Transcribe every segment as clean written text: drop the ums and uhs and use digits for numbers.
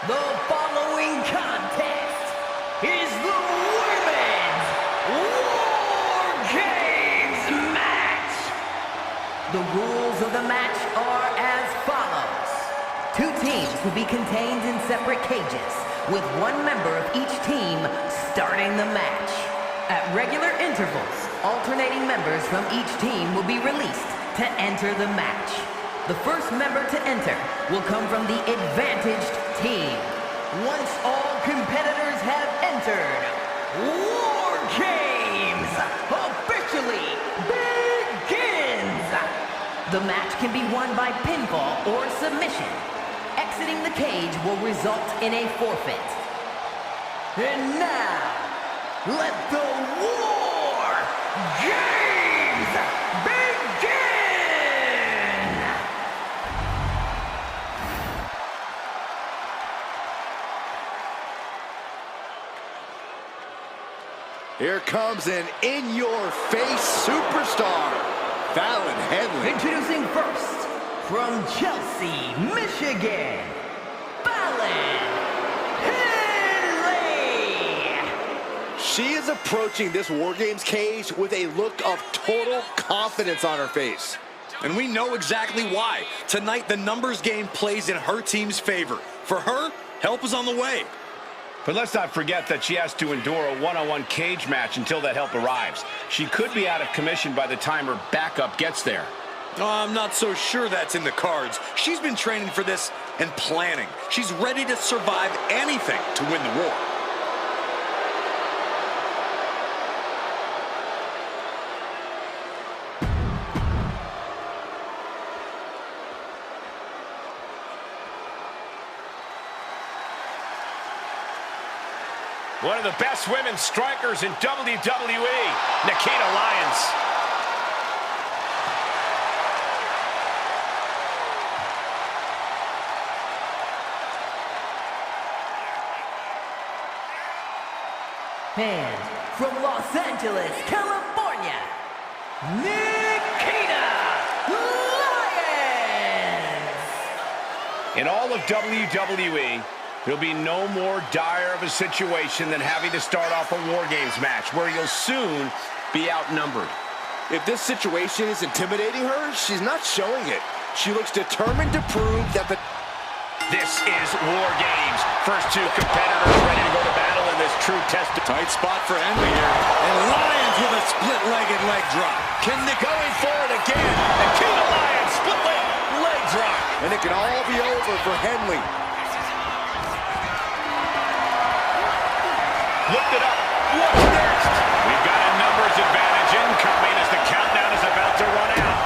The following contest is the Women's War Games match. The rules of the match are as follows. Two teams will be contained in separate cages, with one member of each team starting the match. At regular intervals, alternating members from each team will be released to enter the match. The first member to enter will come from the advantaged team. Once all competitors have entered, War Games officially begins! The match can be won by pinfall or submission. Exiting the cage will result in a forfeit. And now, let the War Games begin! Here comes an in-your-face superstar, Fallon Henley. Introducing first, from Chelsea, Michigan, Fallon Henley. She is approaching this War Games cage with a look of total confidence on her face. And we know exactly why. Tonight, the numbers game plays in her team's favor. For her, help is on the way. But let's not forget that she has to endure a one-on-one cage match until that help arrives. She could be out of commission by the time her backup gets there. I'm not so sure that's in the cards. She's been training for this and planning. She's ready to survive anything to win the war. One of the best women strikers in WWE, Nikita Lyons. And from Los Angeles, California, Nikita Lyons! In all of WWE, there'll be no more dire of a situation than having to start off a War Games match, where you'll soon be outnumbered. If this situation is intimidating her, she's not showing it. She looks determined to prove that the... This is War Games. First two competitors ready to go to battle in this true test. Tight spot for Henley here. And Lyons with a split-legged leg drop. Can Nick going forward again? Nikita Lyons, split leg drop. And it can all be over for Henley. Looked it up. What's next? We've got a numbers advantage incoming as the countdown is about to run out.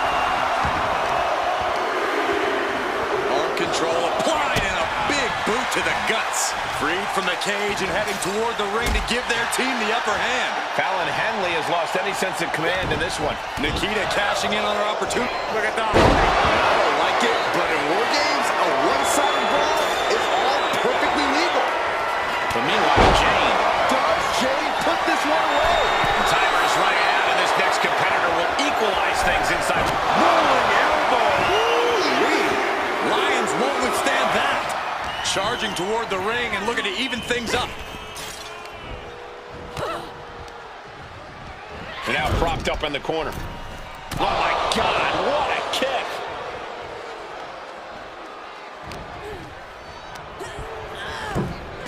Arm control applied and a big boot to the guts. Freed from the cage and heading toward the ring to give their team the upper hand. Fallon Henley has lost any sense of command in this one. Nikita cashing in on her opportunity. Look at that. I don't like it, but in War Games, a one-sided brawl is all perfectly legal. But meanwhile, Jane. Does Jane put this one away? Timer is running out, and this next competitor will equalize things inside. Rolling elbow. Lyons won't withstand that. Charging toward the ring and looking to even things up. And now propped up in the corner. Oh my God, what a kick.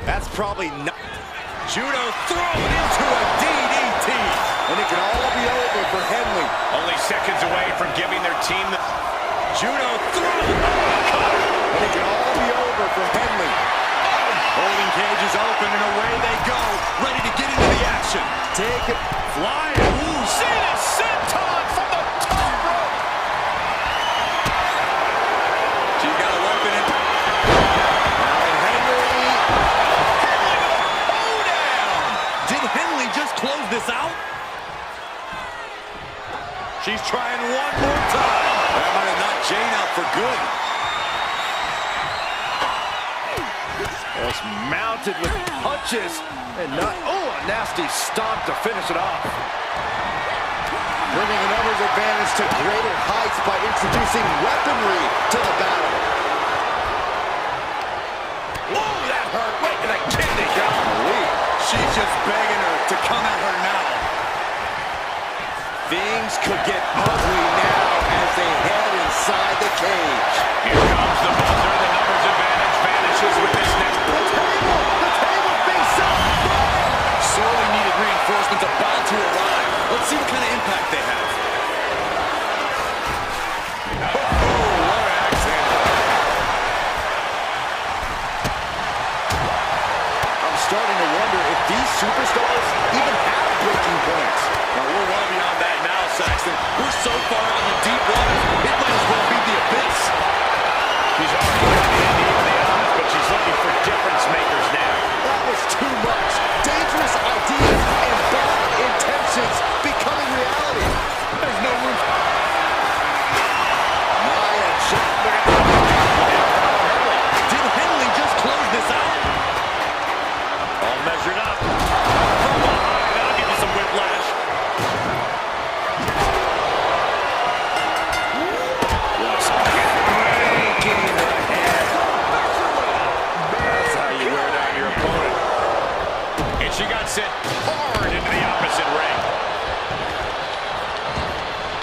That's probably not... Judo thrown into a DDT. And it can all be over for Henley. Only seconds away from giving their team the... Judo thrown. And it can all be over for Henley. Holding cages open and away they go. Ready to get into the action. Take it. Flying. Ooh, Cena senton from the top rope. She's got a weapon in. And Henley. Did Henley just close this out? She's trying one more time. That might have knocked Jane out for good. Just mounted with punches and not... Oh, a nasty stomp to finish it off. Bringing a numbers advantage to greater heights by introducing weaponry to the battle. Whoa, that her. Wait, and a kidney. Golly. She's just begging her to come at her now. Things could get ugly now as they head inside the cage. Here comes the buzzer. The numbers advantage vanishes with this next. The table's being set. Sorely needed reinforcements about to arrive. Let's see what kind of impact they have. Oh, what an accent. I'm starting to wonder if these superstars even have breaking points. Now, we're well beyond that now, Saxton. We're so far out in the deep waters, it might as well be the abyss. She's already got the idea of the odds, but she's looking for difference makers now. That was too much. Dangerous ideas and bad intentions becoming reality. There's no room. Nia Jax. Did Henley just close this out? All measured up. From behind. That'll give you some whiplash. Looks breaking in the head. That's how you wear down your opponent. And she got sent hard into the opposite ring.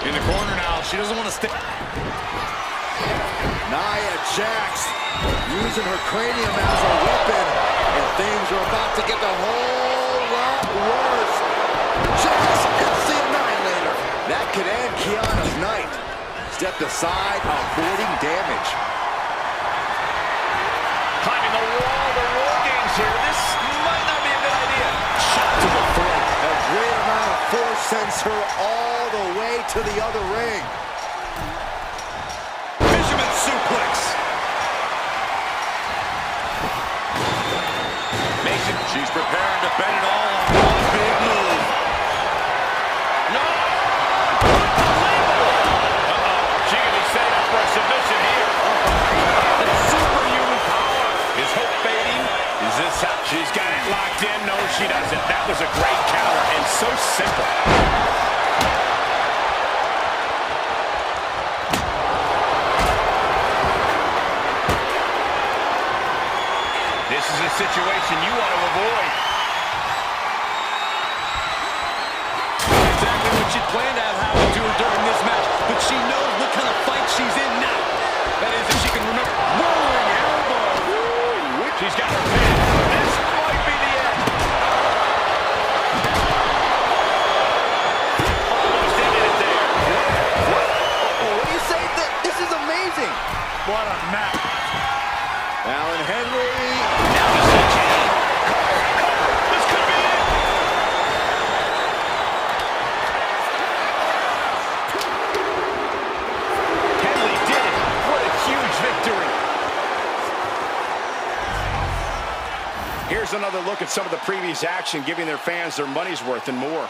In the corner now, she doesn't want to stay. Nia Jax using her cranium as a weapon, and things are about to get a whole lot worse. Jax hits the annihilator. That could end Kiana's night. Stepped aside, avoiding damage. Climbing the wall, the War Games here. This might not be a good idea. Shot to the throat. A great amount of force sends her all the way to the other ring. Fisherman suplex. Mason. She's preparing to bet it all on one big move. No! Uh-oh. She could be setting up for a submission here. Superhuman power. Is hope fading? Is this how she's got it locked in? No, she doesn't. That was a great counter and so simple. This is a situation you want to avoid. Exactly what she planned to have happen to her during this match, but she knows what kind of fight she's in now. That is, if she can remember. Rolling elbow. She's got her pin. This might be the end. Almost ended it there. What do you say? This is amazing. What a match. Alan Henry. Now this is a chance. This could be it. Henley did it. What a huge victory. Here's another look at some of the previous action, giving their fans their money's worth and more.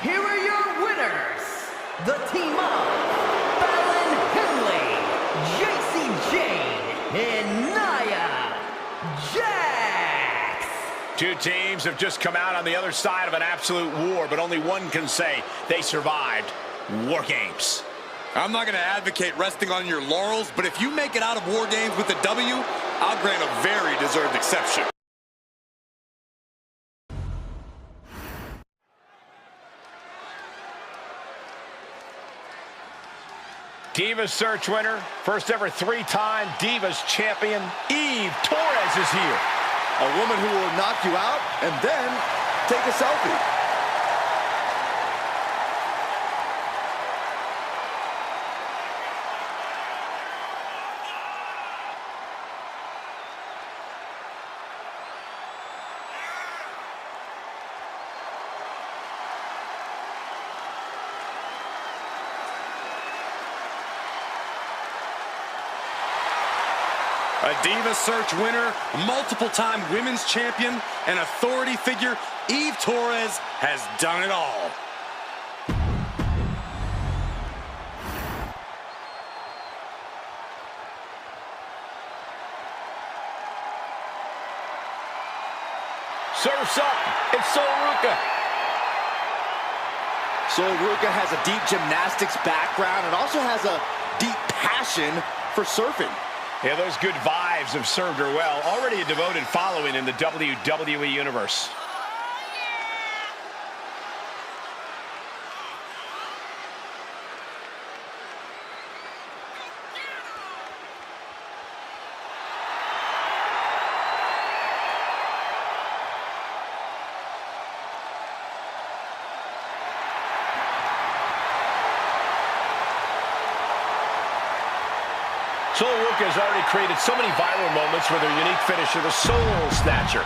Here are your winners, the team of Fallon Henley, JC Jane, and Nia Jax. Two teams have just come out on the other side of an absolute war, but only one can say they survived War Games. I'm not going to advocate resting on your laurels, but if you make it out of War Games with a W, I'll grant a very deserved exception. Divas Search winner, first ever 3-time Divas champion, Eve Torres is here. A woman who will knock you out and then take a selfie. A Divas Search winner, multiple-time women's champion, and authority figure, Eve Torres has done it all. Surf's up, it's Sol Ruca. Sol Ruca has a deep gymnastics background and also has a deep passion for surfing. Yeah, those good vibes have served her well. Already a devoted following in the WWE Universe. Sol Ruca has already created so many viral moments with her unique finisher, the Soul Snatcher.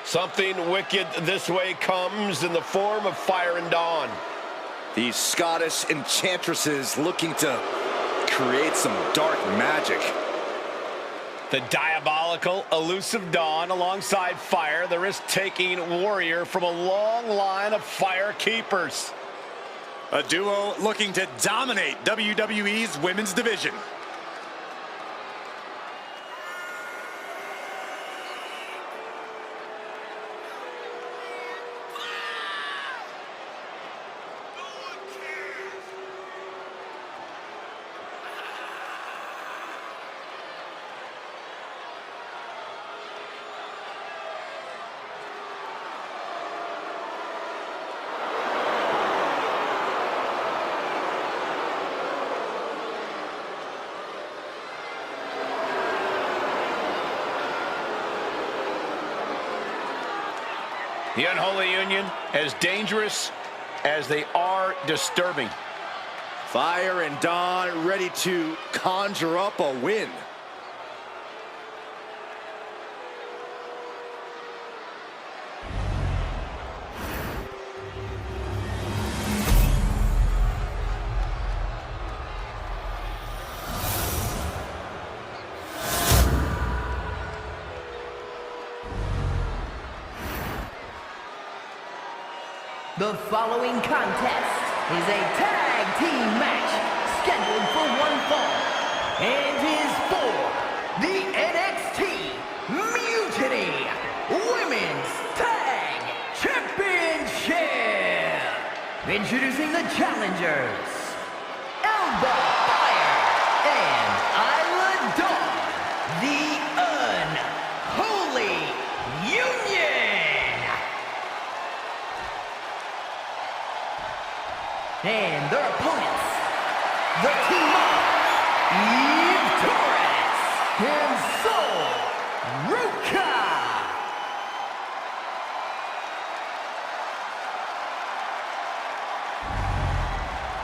Something wicked this way comes in the form of Fire and Dawn. These Scottish enchantresses looking to create some dark magic. The diabolical, elusive Dawn alongside Fire, the risk-taking warrior from a long line of Fire keepers. A duo looking to dominate WWE's women's division. The unholy union, as dangerous as they are disturbing. Fire and Dawn ready to conjure up a win. The following contest is a tag team match scheduled for one fall and is for the NXT Mutiny Women's Tag Championship. Introducing the challengers, Elba Fire and Isla Dawn, the Unholy Union. And their opponents, the team of Eve Torres and Sol Ruca.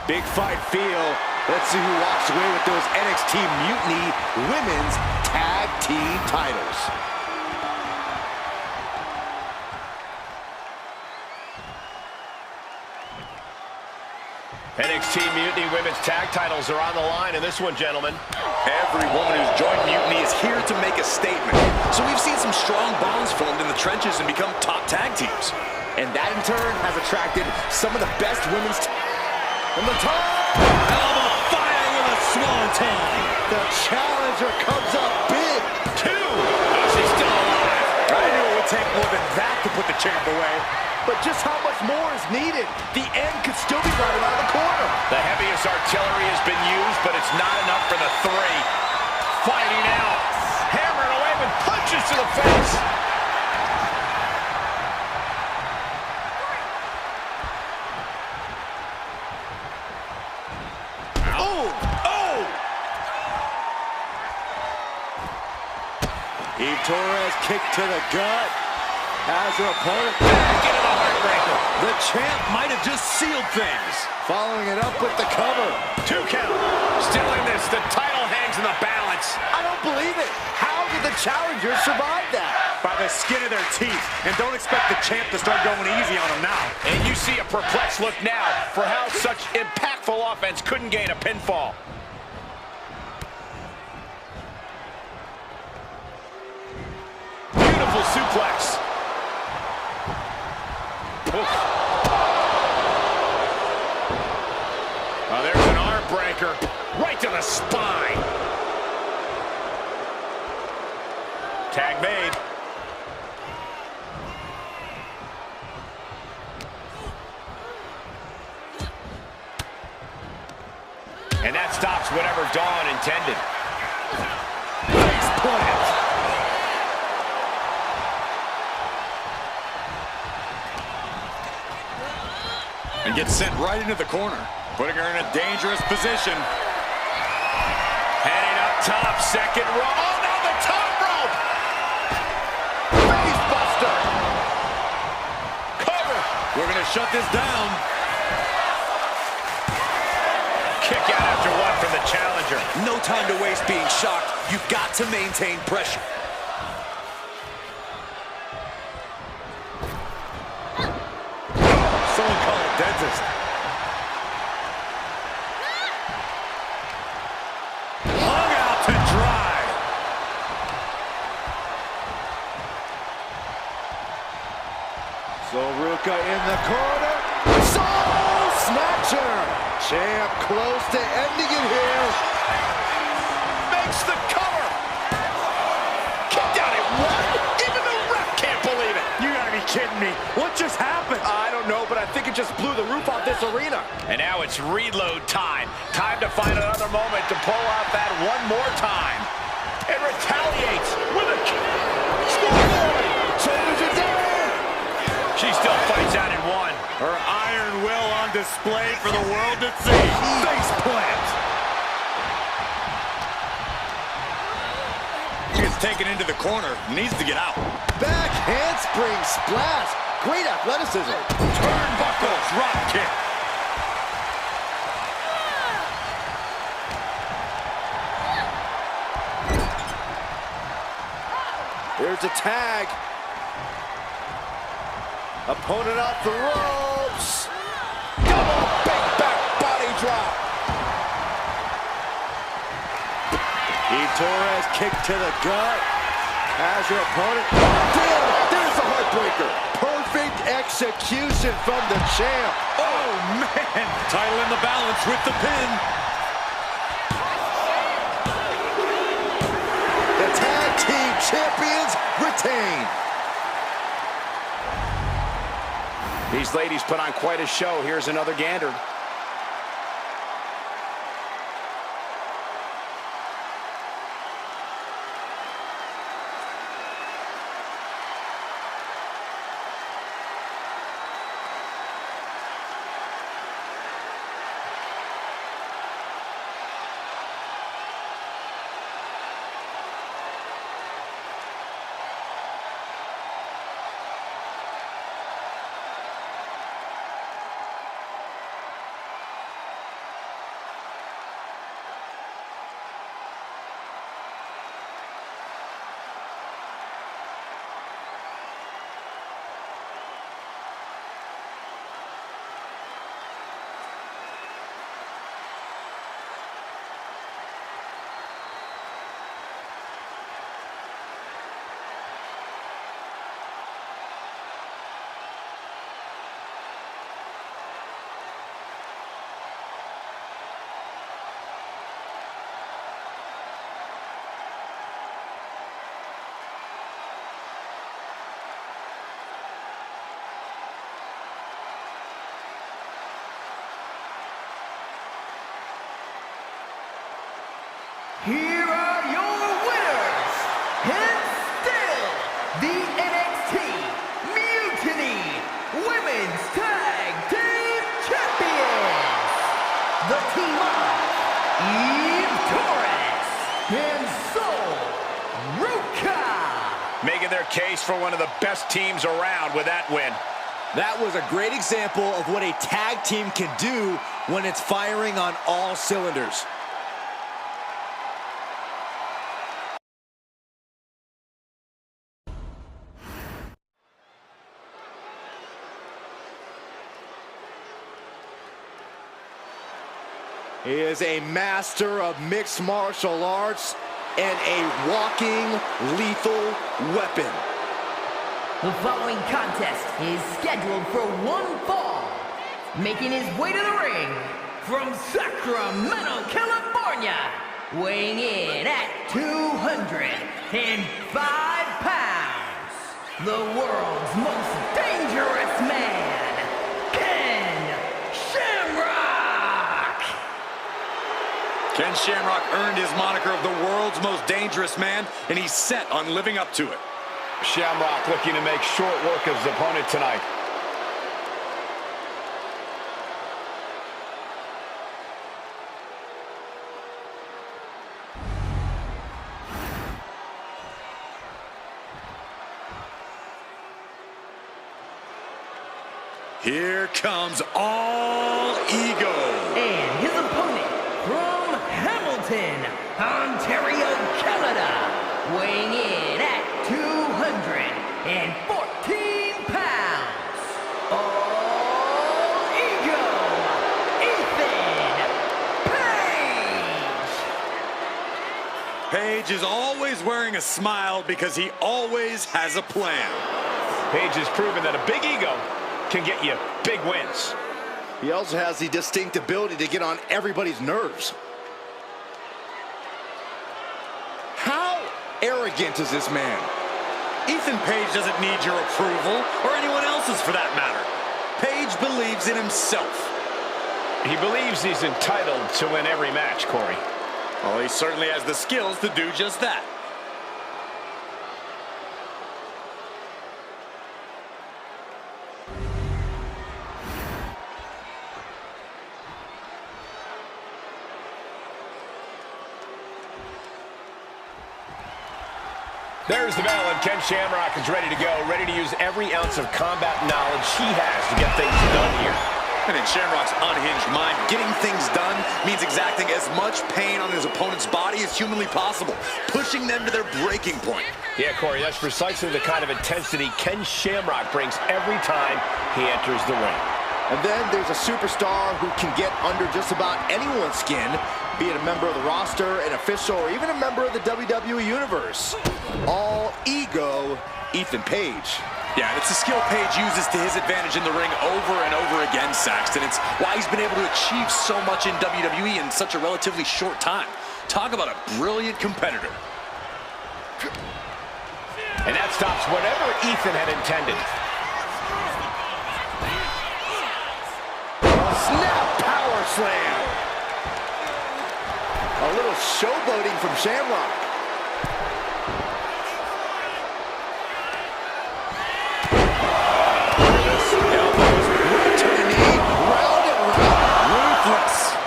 Big fight feel. Let's see who walks away with those NXT Mutiny Women's Tag Team titles. NXT Mutiny Women's Tag titles are on the line in this one, gentlemen. Every woman who's joined Mutiny is here to make a statement. So we've seen some strong bonds formed in the trenches and become top tag teams. And that in turn has attracted some of the best women's from the top. Elba Fire with a swanton. The challenger comes up big. Two. Oh, she's still alive. I knew it would take more than that to put the champ away. But just how much more is needed? The end could still be right around the corner. The heaviest artillery has been used, but it's not enough for the three. Fighting out. Hammering away with punches to the face. Eve Torres kick to the gut. Has her opponent Back into the heartbreaker. The champ might have just sealed things. following it up with the cover. 2 count. Still in this. The title hangs in the balance. I don't believe it. How did the challengers survive that? By the skin of their teeth. And don't expect the champ to start going easy on them now. And you see a perplexed look now for how such impactful offense couldn't gain a pinfall. Beautiful suplex. Oof. Oh, there's an arm breaker right to the spine. Tag made. And that stops whatever Dawn intended. Face plant. And gets sent right into the corner, putting her in a dangerous position. Heading up top, second row. Oh, no, the top rope. Face buster. Cover. We're going to shut this down. Kick out after one from the challenger. No time to waste being shocked. You've got to maintain pressure. Someone call a dentist. Hung out to dry. Zoruka in the corner. Soul Snatcher. Champ close to ending it here. Makes the cover. Kicked out at one. Even the ref can't believe it. You gotta be kidding me. What just happened? I don't know, but I think it just blew the roof off this arena. And now it's reload time. Time to find another moment to pull out that one more time. It retaliates with a kick. Scoreboard. Shoulders are down. She still fights out in one. Her iron will on display for the world to see. Face plant. She gets taken into the corner. Needs to get out. Back handspring splash. Great athleticism. Turnbuckle drop kick. Here's a tag. Opponent off the ropes. Double big back body drop. Eve Torres kick to the gut. Has her opponent. There's the heartbreaker. Perfect execution from the champ. Oh, man. Title in the balance with the pin. The tag team champions retain. These ladies put on quite a show. Here's another gander. Here are your winners, and still case for one of the best teams around with that win. That was a great example of what a tag team can do when it's firing on all cylinders. He is a master of mixed martial arts and a walking lethal weapon. The following contest is scheduled for one fall. Making his way to the ring from Sacramento, California, weighing in at 205 pounds, the world's most dangerous man, Ken Shamrock! Ken Shamrock earned his moniker of the world's most dangerous man, and he's set on living up to it. Shamrock looking to make short work of his opponent tonight. Here comes All Ego. And his opponent from Hamilton, Ontario, Canada, weighing in at 214 pounds, All Ego, Ethan Page! Page is always wearing a smile because he always has a plan. Page has proven that a big ego can get you big wins. He also has the distinct ability to get on everybody's nerves. How arrogant is this man? Ethan Page doesn't need your approval, or anyone else's for that matter. Page believes in himself. He believes he's entitled to win every match, Corey. Well, he certainly has the skills to do just that. There's the bell, and Ken Shamrock is ready to go, ready to use every ounce of combat knowledge he has to get things done here. And in Shamrock's unhinged mind, getting things done means exacting as much pain on his opponent's body as humanly possible, pushing them to their breaking point. Yeah, Corey, that's precisely the kind of intensity Ken Shamrock brings every time he enters the ring. And then there's a superstar who can get under just about anyone's skin, be it a member of the roster, an official, or even a member of the WWE Universe. All Ego, Ethan Page. Yeah, it's a skill Page uses to his advantage in the ring over and over again, Saxton. It's why he's been able to achieve so much in WWE in such a relatively short time. Talk about a brilliant competitor. And that stops whatever Ethan had intended. Snap power slam. A little showboating from Shamrock.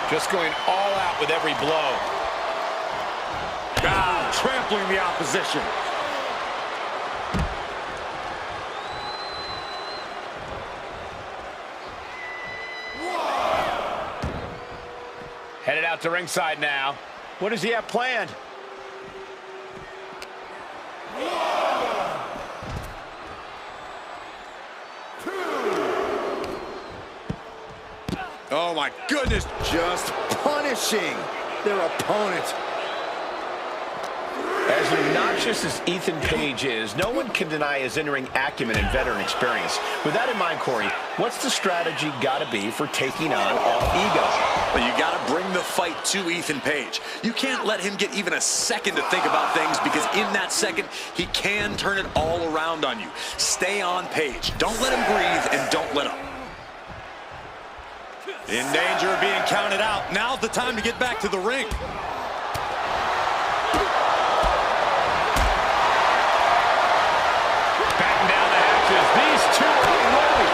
Just going all out with every blow. Trampling the opposition. Headed out to ringside now. What does he have planned? Oh my goodness. Just punishing their opponent. As obnoxious as Ethan Page is, no one can deny his in-ring acumen and veteran experience. With that in mind, Corey, what's the strategy got to be for taking on All Ego? Well, you got to bring the fight to Ethan Page. You can't let him get even a second to think about things, because in that second, he can turn it all around on you. Stay on Page. Don't let him breathe, and don't let him. In danger of being counted out. Now's the time to get back to the ring. Batten down the hatches. These two are loaded.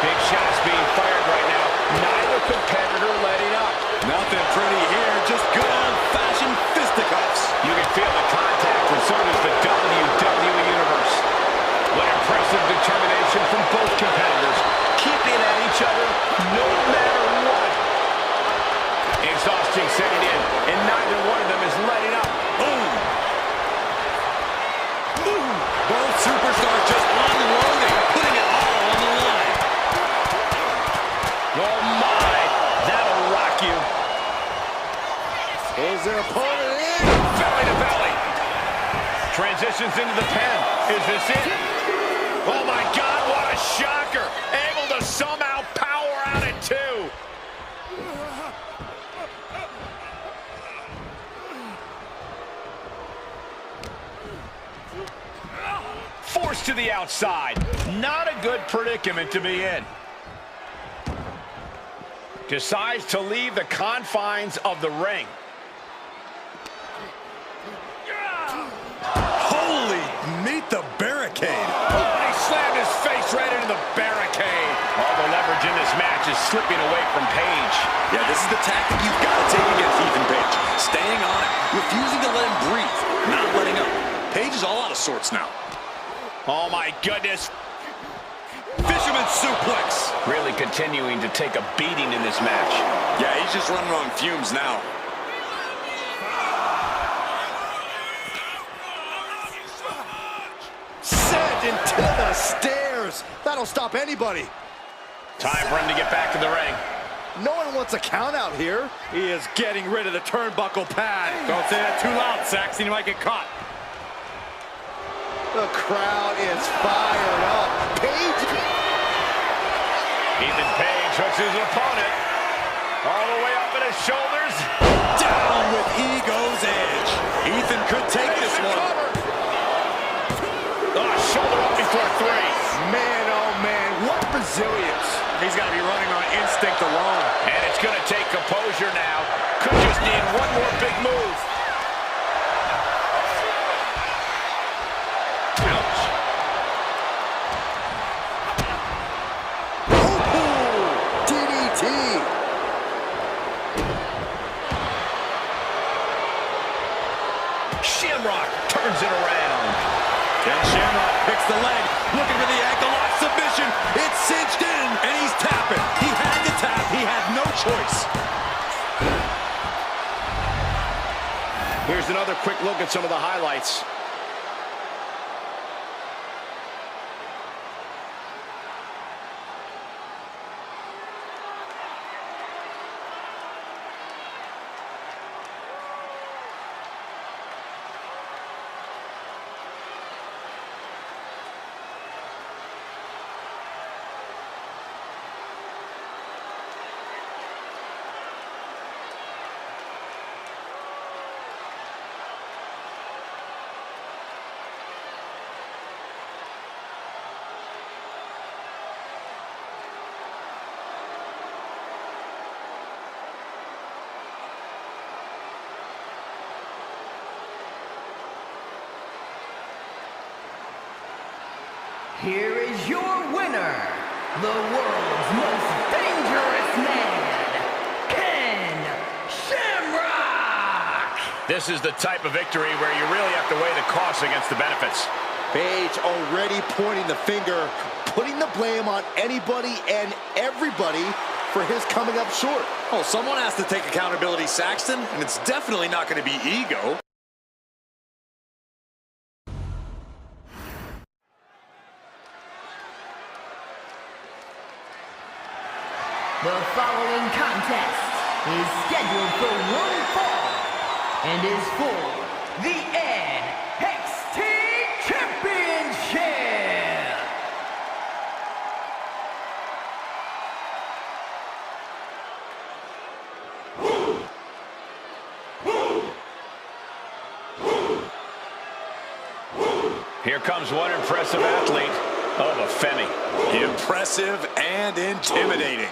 Big shots being fired right now. Neither competitor letting up. Nothing pretty here. Just good old-fashioned fisticuffs. You can feel the contact, and so does the WWE pushes into the pen. Is this it? Oh my God, what a shocker. Able to somehow power out at 2. Forced to the outside. Not a good predicament to be in. Decides to leave the confines of the ring. Holy, meet the barricade. Oh, he slammed his face right into the barricade. All the leverage in this match is slipping away from Page. Yeah, this is the tactic you've got to take against Ethan Page. Staying on it, refusing to let him breathe, not letting up. Page is all out of sorts now. Oh my goodness. Fisherman suplex. Really continuing to take a beating in this match. Yeah, he's just running on fumes now. Sent into the stairs. That'll stop anybody. Time for him to get back to the ring. No one wants a count out here. He is getting rid of the turnbuckle pad. Don't say that too loud, Saxton. You might get caught. The crowd is fired up. Page. Ethan Page hooks his opponent. All the way up at his shoulders. Down with ego's edge. Ethan could take this one. Oh, shoulder up before 3. Man, oh man, what resilience. He's got to be running on instinct alone. And it's going to take composure now. Could just need one more big move. Ouch. DDT. Shamrock turns it around. And Shamrock picks the leg, looking for the ankle lock submission. It's cinched in, and he's tapping. He had to tap. He had no choice. Here's another quick look at some of the highlights. Here is your winner, the world's most dangerous man, Ken Shamrock! This is the type of victory where you really have to weigh the costs against the benefits. Page already pointing the finger, putting the blame on anybody and everybody for his coming up short. Oh, someone has to take accountability, Saxton, and it's definitely not going to be ego. The following contest is scheduled for one fall and is for the NXT Championship. Here comes one impressive athlete. Oh, the Femi. Impressive and intimidating.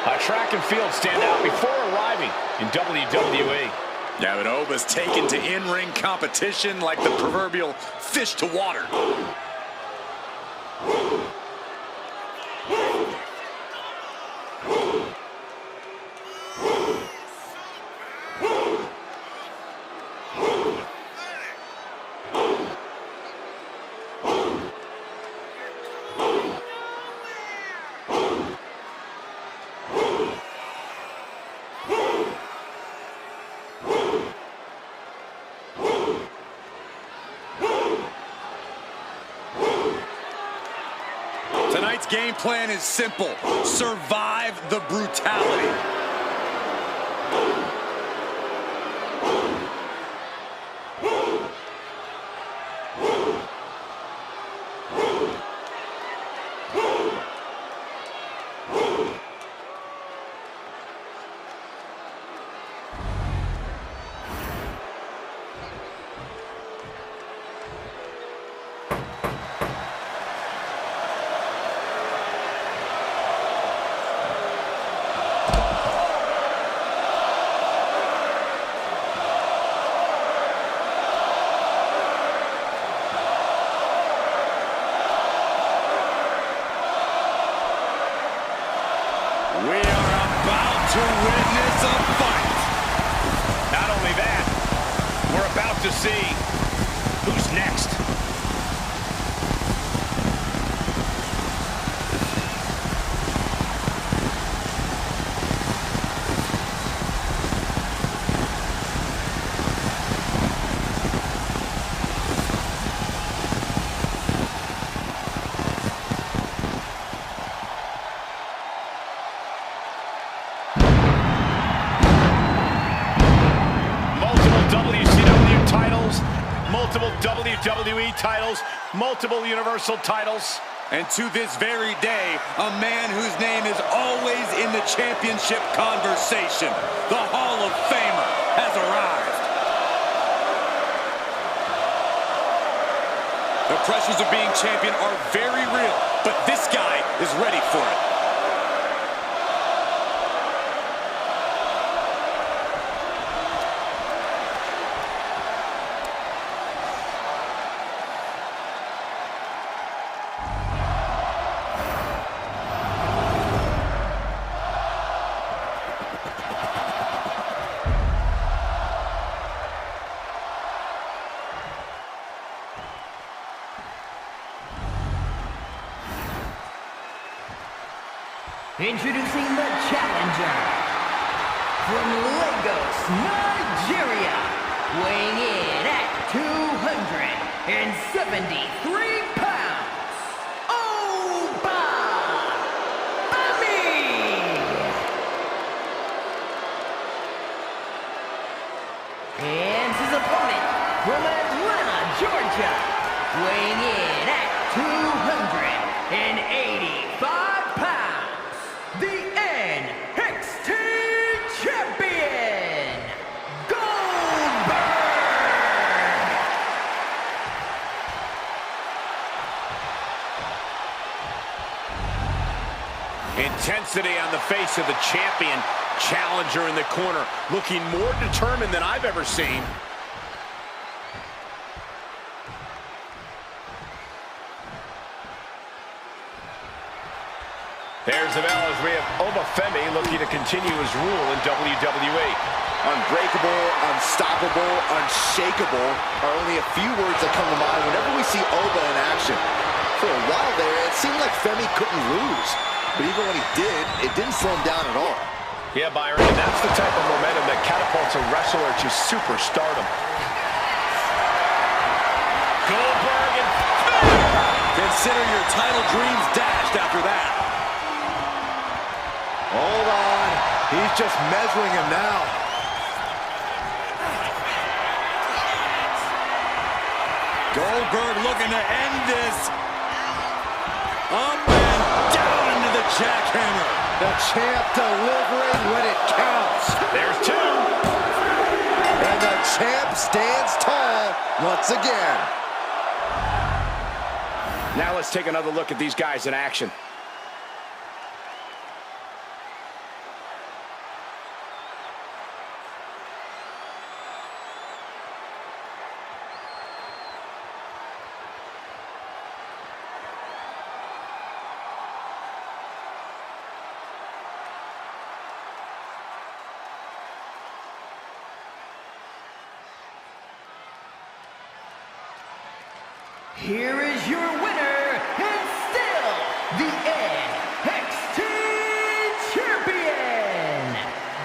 A track and field standout before arriving in WWE. Yeah, but Oba's taken to in-ring competition like the proverbial fish to water. plan is simple. Survive the brutality. We are about to witness a fight. Not only that, we're about to see who's next. Multiple WWE titles, multiple Universal titles. And to this very day, a man whose name is always in the championship conversation, the Hall of Famer, has arrived. The pressures of being champion are very real, but this guy is ready for it. Introducing the challenger from Lagos, Nigeria, weighing in at 273 pounds, Oba Bami! And his opponent from Atlanta, Georgia, weighing in at 285 pounds, the NXT Champion, Goldberg! Intensity on the face of the champion. Challenger in the corner, looking more determined than I've ever seen. There's the bell as we have Obafemi looking to continue his rule in WWE. Unbreakable, unstoppable, unshakable are only a few words that come to mind whenever we see Oba in action. For a while there, it seemed like Femi couldn't lose. But even when he did, it didn't slow him down at all. Yeah, Byron, and that's the type of momentum that catapults a wrestler to superstardom. Goldberg and Consider your title dreams dashed after that. Hold on. He's just measuring him now. Goldberg looking to end this. Up and down into the jackhammer. The champ delivering when it counts. there's two. And the champ stands tall once again. Now let's take another look at these guys in action. Here is your winner, and still the NXT Champion,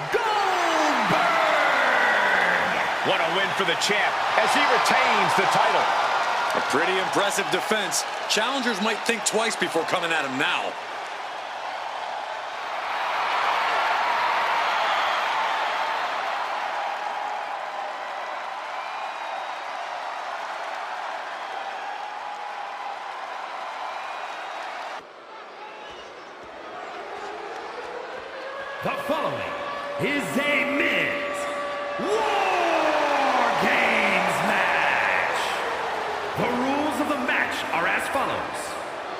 Goldberg! What a win for the champ as he retains the title. A pretty impressive defense. Challengers might think twice before coming at him now. The following is a men's War Games match. The rules of the match are as follows.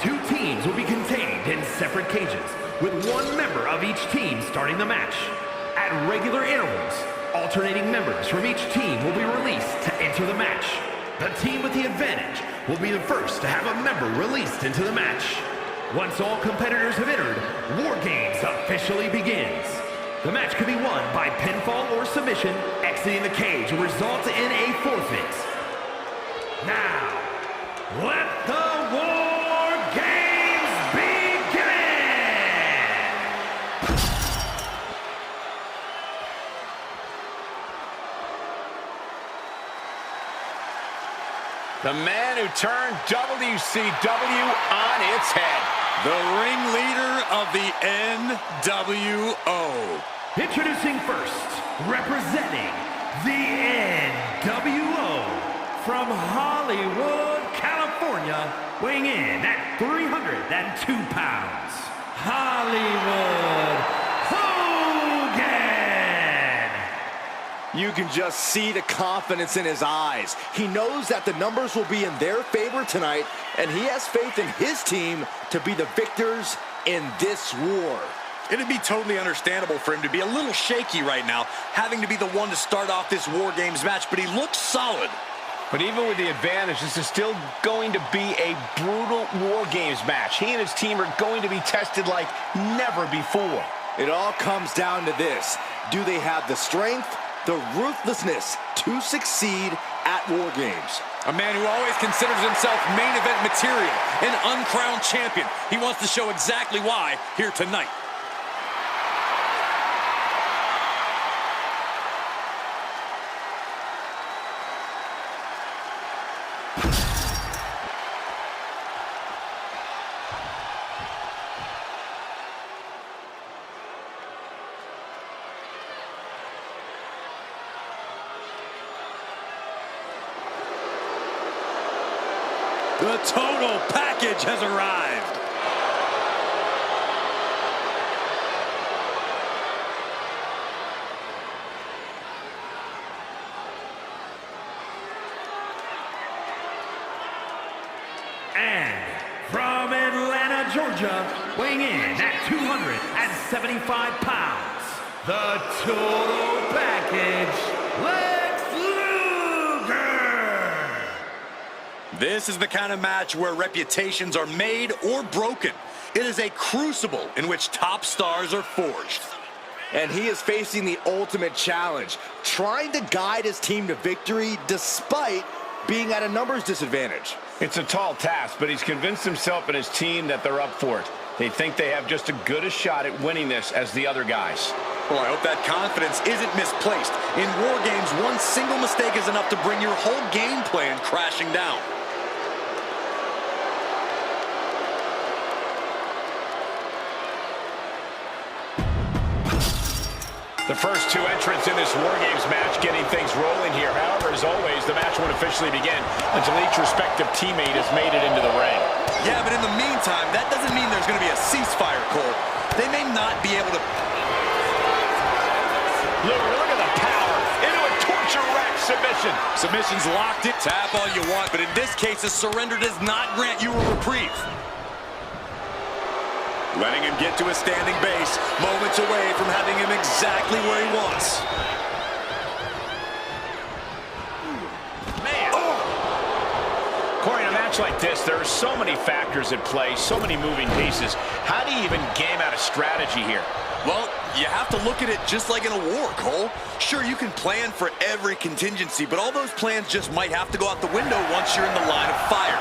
2 teams will be contained in separate cages, with 1 member of each team starting the match. At regular intervals, alternating members from each team will be released to enter the match. The team with the advantage will be the first to have a member released into the match. Once all competitors have entered, War Games officially begins. The match can be won by pinfall or submission. Exiting the cage will result in a forfeit. Now, let the War Games begin! The man who turned WCW on its head. The ringleader of the NWO. Introducing first, representing the NWO from Hollywood, California, weighing in at 302 pounds, Hollywood Hogan! You can just see the confidence in his eyes. He knows that the numbers will be in their favor tonight, and he has faith in his team to be the victors in this war. It'd be totally understandable for him to be a little shaky right now, having to be the one to start off this War Games match, but he looks solid. But even with the advantage, this is still going to be a brutal War Games match. He and his team are going to be tested like never before. It all comes down to this. Do they have the strength, the ruthlessness to succeed at War Games? A man who always considers himself main event material, an uncrowned champion. He wants to show exactly why here tonight. The total package has arrived. And from Atlanta, Georgia, weighing in at 275 pounds, the total package, Lex Luger! This is the kind of match where reputations are made or broken. It is a crucible in which top stars are forged. And he is facing the ultimate challenge, trying to guide his team to victory despite being at a numbers disadvantage. It's a tall task, but he's convinced himself and his team that they're up for it. They think they have just as good a shot at winning this as the other guys. Well, I hope that confidence isn't misplaced. In War Games, one single mistake is enough to bring your whole game plan crashing down. The first 2 entrants in this War Games match getting things rolling here. However, as always, the match won't officially begin until each respective teammate has made it into the ring. Yeah, but in the meantime, that doesn't mean there's going to be a ceasefire, Cole. They may not be able to... Look at the power into a torture rack submission. Submission's locked in. Tap all you want, but in this case, a surrender does not grant you a reprieve. Letting him get to a standing base, moments away from having him exactly where he wants. Man! Oh. Corey, in a match like this, there are so many factors at play, so many moving pieces. How do you even game out a strategy here? Well, you have to look at it just like in a war, Cole. Sure, you can plan for every contingency, but all those plans just might have to go out the window once you're in the line of fire.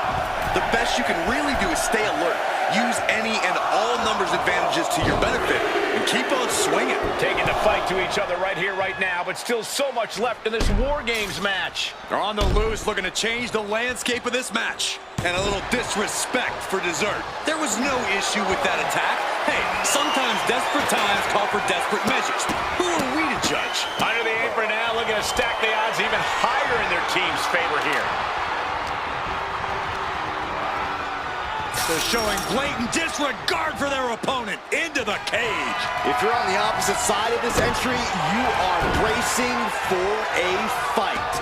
The best you can really do is stay alert. Use any and all numbers advantages to your benefit and keep on swinging. Taking the fight to each other right here, right now, but still so much left in this War Games match. They're on the loose, looking to change the landscape of this match. And a little disrespect for dessert. There was no issue with that attack. Hey, sometimes desperate times call for desperate measures. Who are we to judge? Under the apron now, looking to stack the odds even higher in their team's favor here. They're showing blatant disregard for their opponent. Into the cage. If you're on the opposite side of this entry, you are bracing for a fight.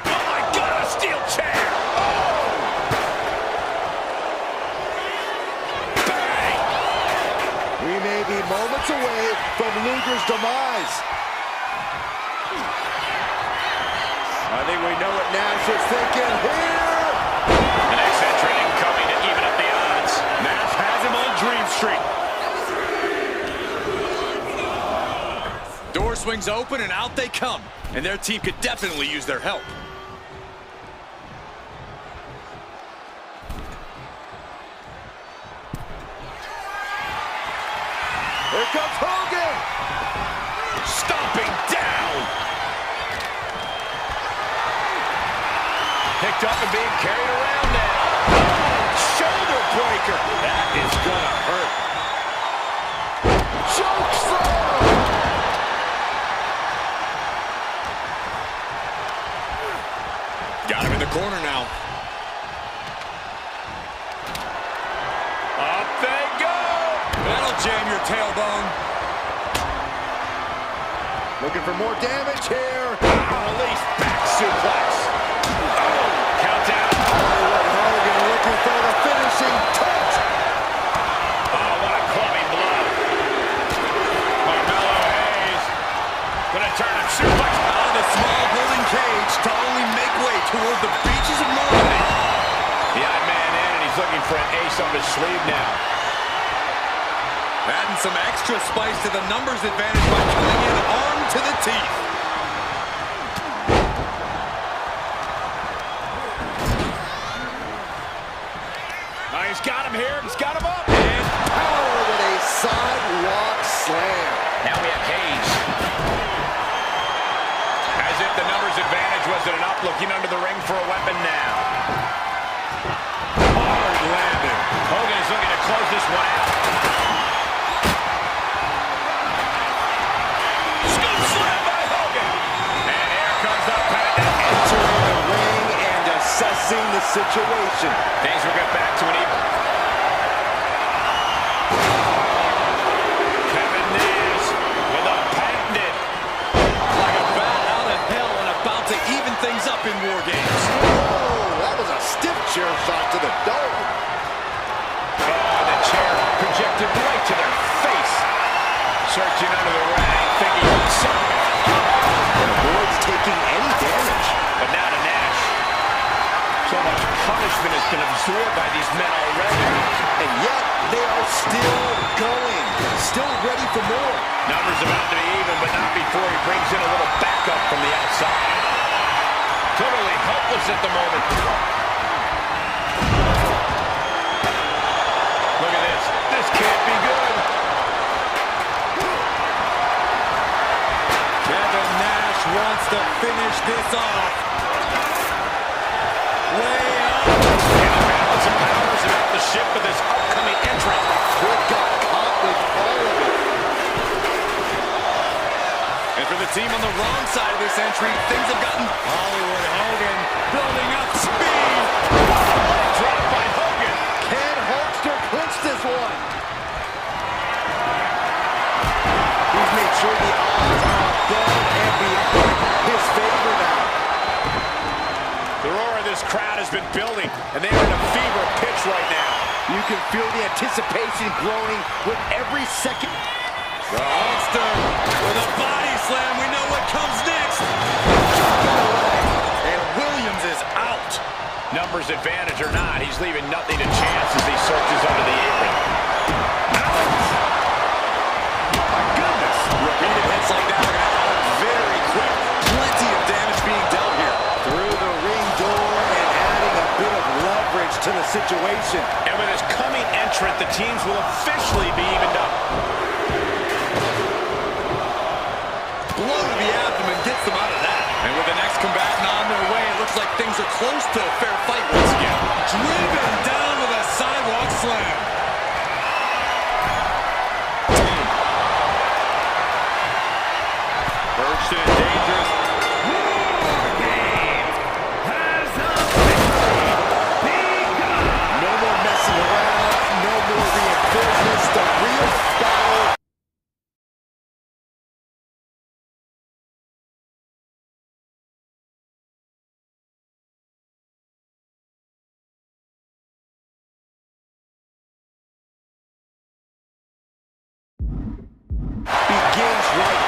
Oh my God, a steel chair! Bang! We may be moments away from Luger's demise. I think we know what Nash is thinking here. The next entry incoming to even up the odds. Nash has him on Dream Street. Door swings open and out they come. And their team could definitely use their help. Here comes Hogan. Stomping down. Picked up and being carried around now. Shoulder breaker. That is gonna hurt. Choke slam. Got him in the corner now. Up they go. That'll jam your tailbone. Looking for more damage here. Release back suplex. Oh, countdown. Hogan looking for the finishing touch. Oh, what a clubbing blow. Carmelo Hayes gonna turn a suplex Out of the small holding cage to only make way toward the beaches of Normandy. The odd man in, and he's looking for an ace up his sleeve now. Adding some extra spice to the numbers advantage by coming in armed to the teeth. He's got him here. He's got him up. And power with a sidewalk slam. Now we have Hayes. As if the numbers advantage wasn't enough, looking under the ring for a weapon now. Hard landing. Hogan is looking to close this one out. Scoop slam by Hogan. And here comes the pendant. Entering the ring and assessing the situation. Things will get back to an even. Kevin Nash with a pendant. Like a bat out of hell and about to even things up in War Games. Oh, that was a stiff chair shot to the dome. Oh, the chair projected right to their face. Searching under the ring, thinking something. And avoids taking any damage. But now to Nash. So much punishment has been absorbed by these men already. And yet, they are still going. Still ready for more. Numbers about to be even, but not before he brings in a little backup from the outside. Totally helpless at the moment. Look at this. This can't be good. Kevin Nash wants to finish this off. Way up. And the balance of power is about to shift with this upcoming entrant. Good got caught with all of it. And for the team on the wrong side of this entry, things have gotten Hollywood Hogan building up speed. Drop by Hogan. Can Hulkster clinch this one? He's made sure the odds are above and beyond his favor now. The roar of this crowd has been building, and they are in a fever pitch right now. You can feel the anticipation growing with every second. The Hulkster with a body slam. We know what comes next. And Williams is out. Numbers advantage or not, he's leaving nothing to chance as he searches under the apron. My goodness. Repeated hits like that are going to happen very quick. Plenty of damage being dealt here. Through the ring door and adding a bit of leverage to the situation. And with his coming entrant, the teams will officially be evened up. Blow to the abdomen gets them out of that. And with the next combatant on their way, it looks like things are close to a fair fight once again. Driven down with a sidewalk slam. Urged and dangerous. War Games has officially begun. No more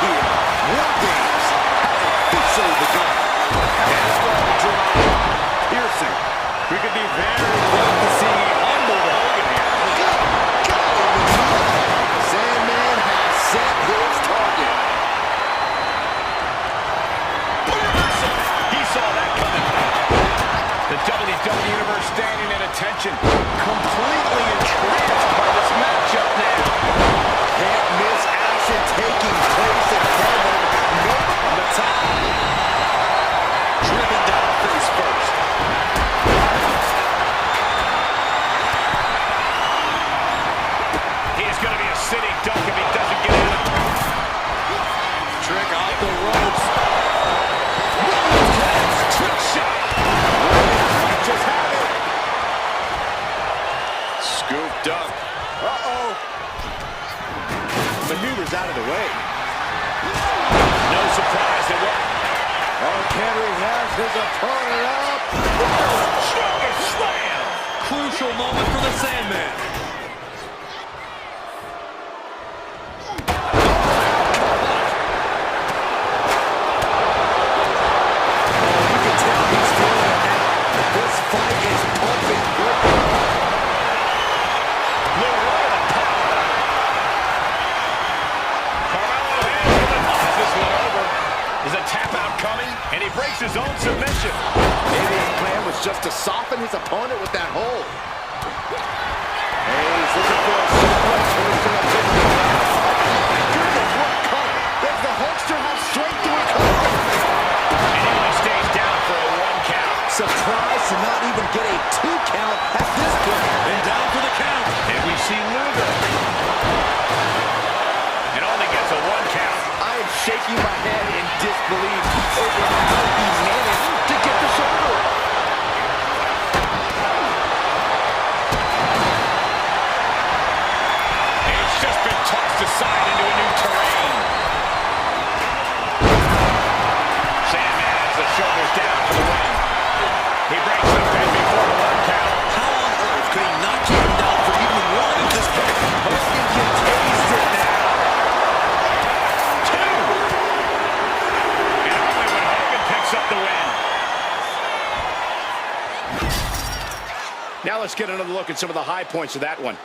here. War Games has officially begun. Piercing. We could be very close to seeing humble Hogan here. Sandman has set his target. He saw that coming. The WWE Universe standing at attention, completely entranced by this matchup now. Can't miss action taking place in front of him. Nope, on the top. Driven down face first. He is going to be a sitting duck if he doesn't get out. Trick off the ropes. Trick shot. Just have it. Scooped up. Uh-oh. Maneuvers out of the way. No surprise it worked. Mark Henry has his opponent up. Shoulder slam. Crucial moment for the Sandman. You can tell he's feeling it now. This fight is pumping good. Is this one over? Is a tap out coming? And he breaks his own submission. Maybe his plan was just to soften his opponent with that hold. Hey, he's looking for a suplex. Goodness, what cover. Does the Hulkster have strength to recover? And he only stays down for a 1 count. Surprised to not even get a 2 count at this point. And down for the count. And we see Luger. And only gets a 1 count. I am shaking my head in disbelief over how he managed to get the shoulder up. And he's just been tossed aside into a new terrain. Sandman has the shoulders down for the win. He breaks the pin before the 1 count. How on earth could he not keep him down for even one at this point? Hogan can taste it now. And only when Hogan picks up the win. Now let's get another look at some of the high points of that one.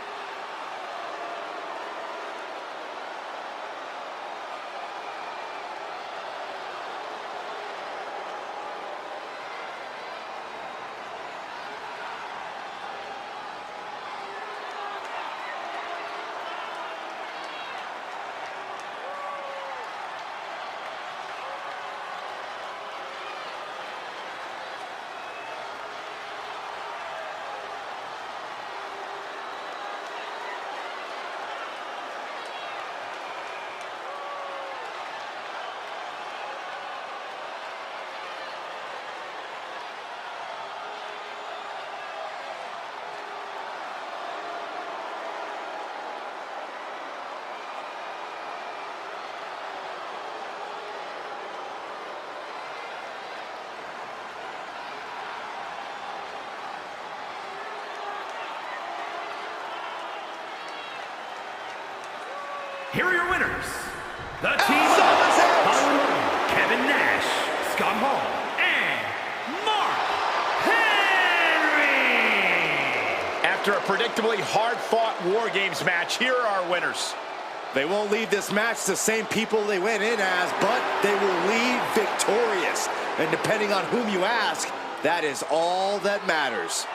Here are your winners. The team of Kevin Nash, Scott Hall, and Mark Henry. After a predictably hard-fought War Games match, here are our winners. They won't leave this match the same people they went in as, but they will leave victorious. And depending on whom you ask, that is all that matters.